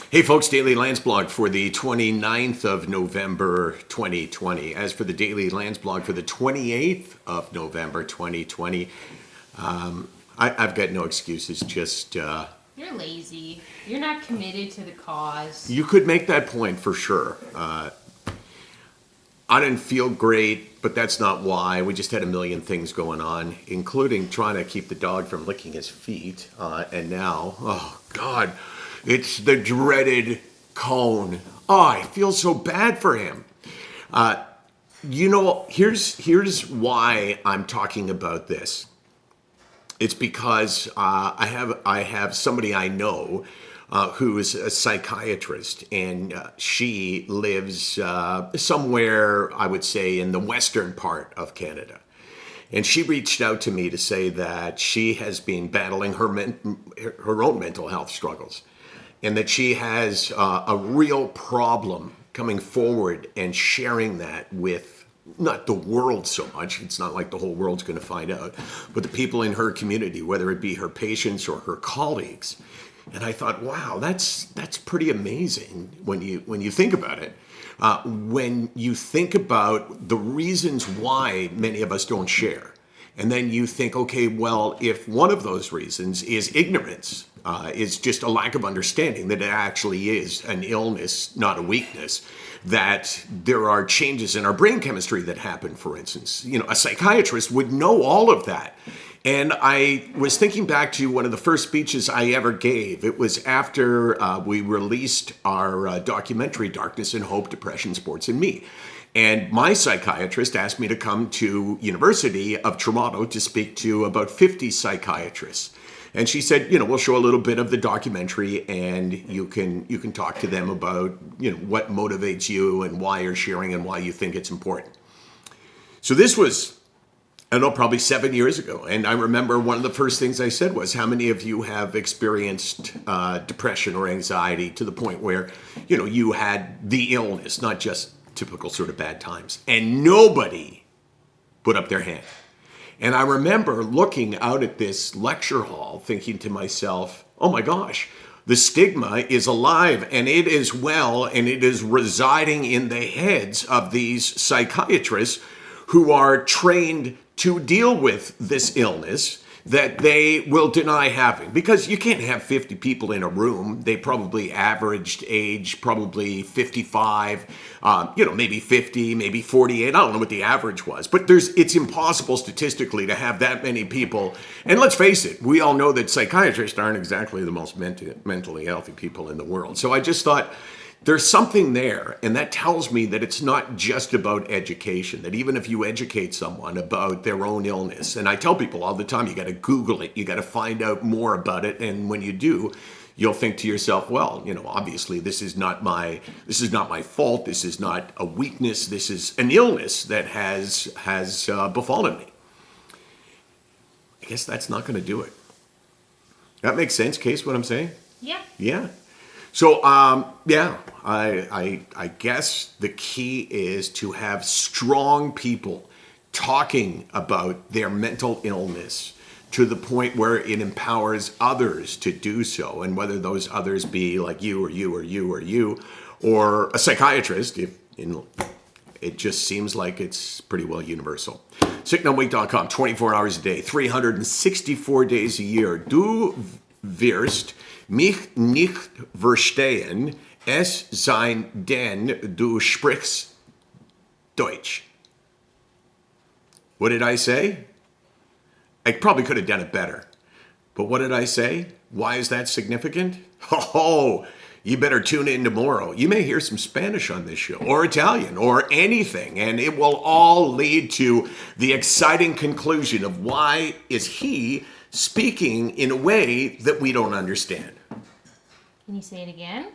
Hey folks, Daily Landsblog for the 29th of November 2020. As for the Daily Landsblog for the 28th of November 2020, I've got no excuses. Just You're lazy. You're not committed to the cause. you could make that point for sure. I didn't feel great, but that's not why. We just had a million things going on, including trying to keep the dog from licking his feet. And now, oh God, it's the dreaded cone. Oh, I feel so bad for him. Here's why I'm talking about this. It's because I have somebody I know who is a psychiatrist, and she lives somewhere, I would say, in the western part of Canada. And she reached out to me to say that she has been battling her own mental health struggles, and that she has a real problem coming forward and sharing that with not the world so much. It's not like the whole world's going to find out, but the people in her community, whether it be her patients or her colleagues. And I thought, wow, that's pretty amazing when you think about it. When you think about the reasons why many of us don't share, and then you think, okay, well, if one of those reasons is ignorance, is just a lack of understanding that it actually is an illness, not a weakness, that there are changes in our brain chemistry that happen, for instance. A psychiatrist would know all of that. And I was thinking back to one of the first speeches I ever gave. It was after we released our documentary, Darkness and Hope, Depression, Sports, and Me. And my psychiatrist asked me to come to University of Toronto to speak to about 50 psychiatrists. And she said, we'll show a little bit of the documentary, and you can talk to them about, what motivates you and why you're sharing and why you think it's important. So this was, I don't know, probably 7 years ago. And I remember one of the first things I said was, how many of you have experienced depression or anxiety to the point where, you had the illness, not just typical sort of bad times? And nobody put up their hand. And I remember looking out at this lecture hall thinking to myself, oh my gosh, the stigma is alive, and it is well, and it is residing in the heads of these psychiatrists who are trained to deal with this illness that they will deny having. Because you can't have 50 people in a room. They probably averaged age, probably 55, maybe 50, maybe 48. I don't know what the average was. But it's impossible statistically to have that many people. And let's face it, we all know that psychiatrists aren't exactly the most mentally healthy people in the world. So I just thought, there's something there, and that tells me that it's not just about education, that even if you educate someone about their own illness, and I tell people all the time, you got to Google it, you got to find out more about it, and when you do, you'll think to yourself, well, obviously this is not my fault, this is not a weakness, this is an illness that has befallen me. I guess that's not going to do it. That makes sense, Case, what I'm saying? Yeah. Yeah. So, I guess the key is to have strong people talking about their mental illness to the point where it empowers others to do so. And whether those others be like you or you or you or you, or a psychiatrist, it just seems like it's pretty well universal. SickNoWeek.com, 24 hours a day, 364 days a year. Du wirst mich nicht verstehen, es sei denn du sprichst Deutsch. What did I say? I probably could have done it better. But what did I say? Why is that significant? Oh, you better tune in tomorrow. You may hear some Spanish on this show, or Italian, or anything, and it will all lead to the exciting conclusion of why is he speaking in a way that we don't understand. Can you say it again?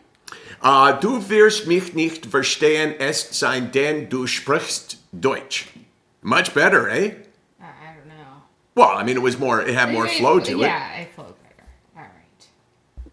Du wirst mich nicht verstehen, es sei denn du sprichst Deutsch. Much better, eh? I don't know. Well, I mean, it had more flow to it. Yeah, I flow.